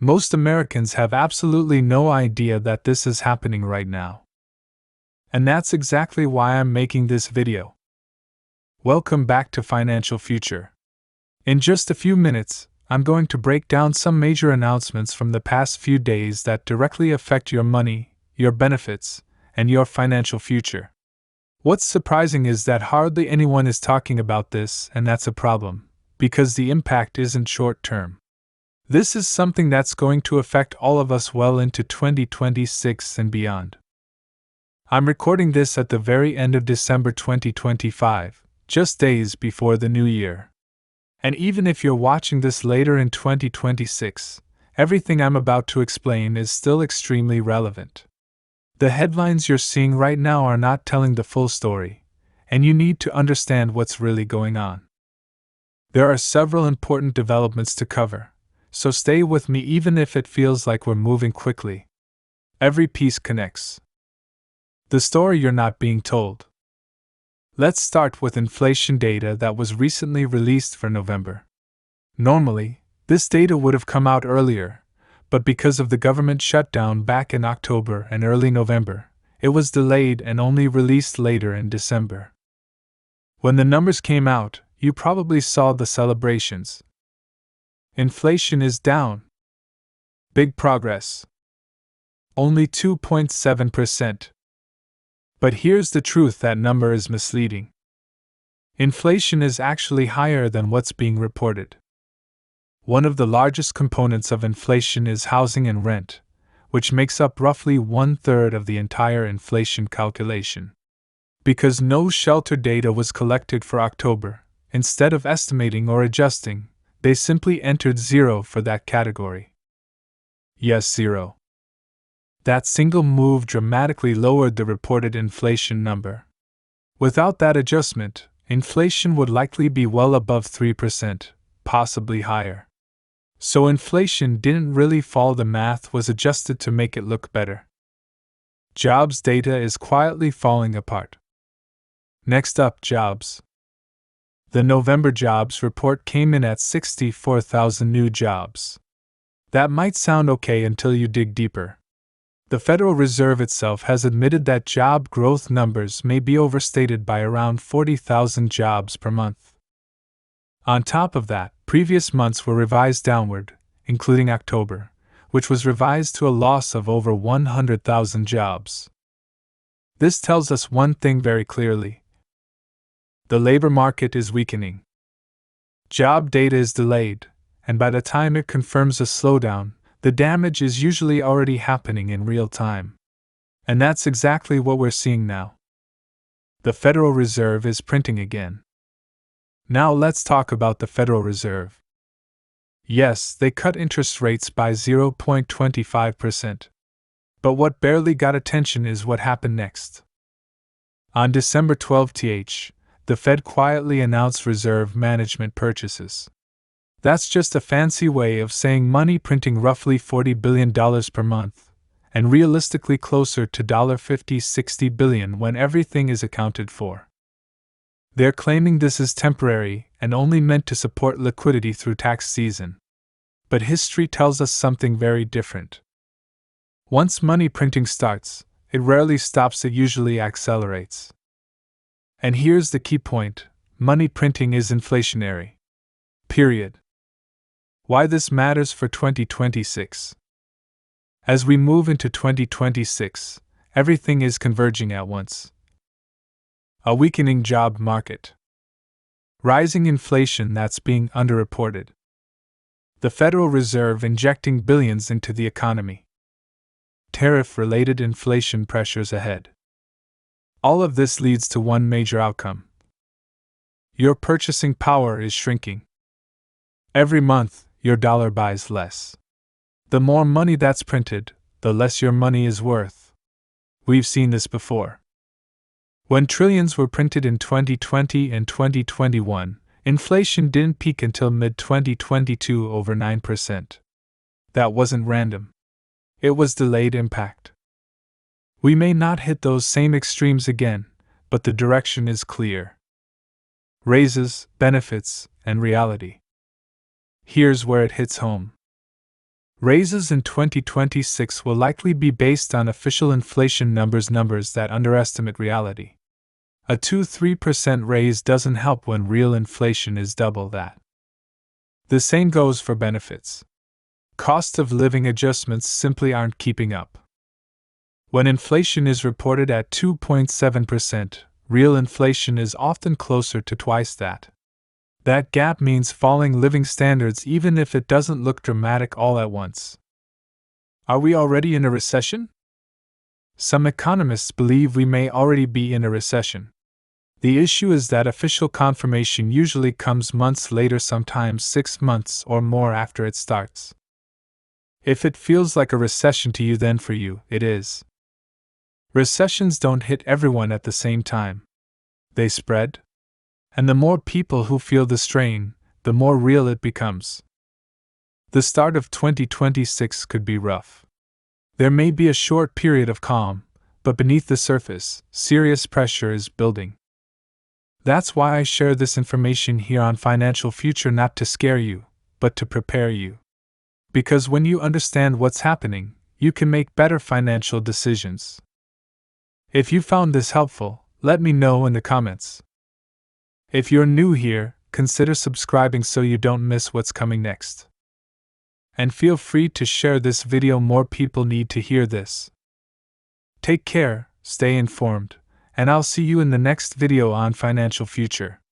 Most Americans have absolutely no idea that this is happening right now. And that's exactly why I'm making this video. Welcome back to Financial Future. In just a few minutes, I'm going to break down some major announcements from the past few days that directly affect your money, your benefits, and your financial future. What's surprising is that hardly anyone is talking about this, and that's a problem, because the impact isn't short-term. This is something that's going to affect all of us well into 2026 and beyond. I'm recording this at the very end of December 2025, just days before the new year. And even if you're watching this later in 2026, everything I'm about to explain is still extremely relevant. The headlines you're seeing right now are not telling the full story, and you need to understand what's really going on. There are several important developments to cover, so stay with me even if it feels like we're moving quickly. Every piece connects. The story you're not being told. Let's start with inflation data that was recently released for November. Normally, this data would have come out earlier, but because of the government shutdown back in October and early November, it was delayed and only released later in December. When the numbers came out, you probably saw the celebrations. Inflation is down. Big progress. Only 2.7%. But here's the truth: that number is misleading. Inflation is actually higher than what's being reported. One of the largest components of inflation is housing and rent, which makes up roughly 1/3 of the entire inflation calculation. Because no shelter data was collected for October, instead of estimating or adjusting, they simply entered zero for that category. Yes, zero. That single move dramatically lowered the reported inflation number. Without that adjustment, inflation would likely be well above 3%, possibly higher. So inflation didn't really fall, the math was adjusted to make it look better. Jobs data is quietly falling apart. Next up, jobs. The November jobs report came in at 64,000 new jobs. That might sound okay until you dig deeper. The Federal Reserve itself has admitted that job growth numbers may be overstated by around 40,000 jobs per month. On top of that, previous months were revised downward, including October, which was revised to a loss of over 100,000 jobs. This tells us one thing very clearly: the labor market is weakening. Job data is delayed, and by the time it confirms a slowdown, the damage is usually already happening in real time. And that's exactly what we're seeing now. The Federal Reserve is printing again. Now let's talk about the Federal Reserve. Yes, they cut interest rates by 0.25%. But what barely got attention is what happened next. On December 12th, the Fed quietly announced reserve management purchases. That's just a fancy way of saying money printing roughly $40 billion per month, and realistically closer to $50–60 billion when everything is accounted for. They're claiming this is temporary and only meant to support liquidity through tax season. But history tells us something very different. Once money printing starts, it rarely stops, it usually accelerates. And here's the key point: money printing is inflationary. Period. Why this matters for 2026. As we move into 2026, everything is converging at once. A weakening job market. Rising inflation that's being underreported. The Federal Reserve injecting billions into the economy. Tariff-related inflation pressures ahead. All of this leads to one major outcome. Your purchasing power is shrinking. Every month, your dollar buys less. The more money that's printed, the less your money is worth. We've seen this before. When trillions were printed in 2020 and 2021, inflation didn't peak until mid-2022, over 9%. That wasn't random. It was delayed impact. We may not hit those same extremes again, but the direction is clear. Raises, benefits, and reality. Here's where it hits home. Raises in 2026 will likely be based on official inflation numbers that underestimate reality. A 2–3% raise doesn't help when real inflation is double that. The same goes for benefits. Cost of living adjustments simply aren't keeping up. When inflation is reported at 2.7%, real inflation is often closer to twice that. That gap means falling living standards even if it doesn't look dramatic all at once. Are we already in a recession? Some economists believe we may already be in a recession. The issue is that official confirmation usually comes months later, sometimes 6 months or more after it starts. If it feels like a recession to you, then for you, it is. Recessions don't hit everyone at the same time. They spread. And the more people who feel the strain, the more real it becomes. The start of 2026 could be rough. There may be a short period of calm, but beneath the surface, serious pressure is building. That's why I share this information here on Financial Future, not to scare you, but to prepare you. Because when you understand what's happening, you can make better financial decisions. If you found this helpful, let me know in the comments. If you're new here, consider subscribing so you don't miss what's coming next. And feel free to share this video, more people need to hear this. Take care, stay informed, and I'll see you in the next video on Financial Future.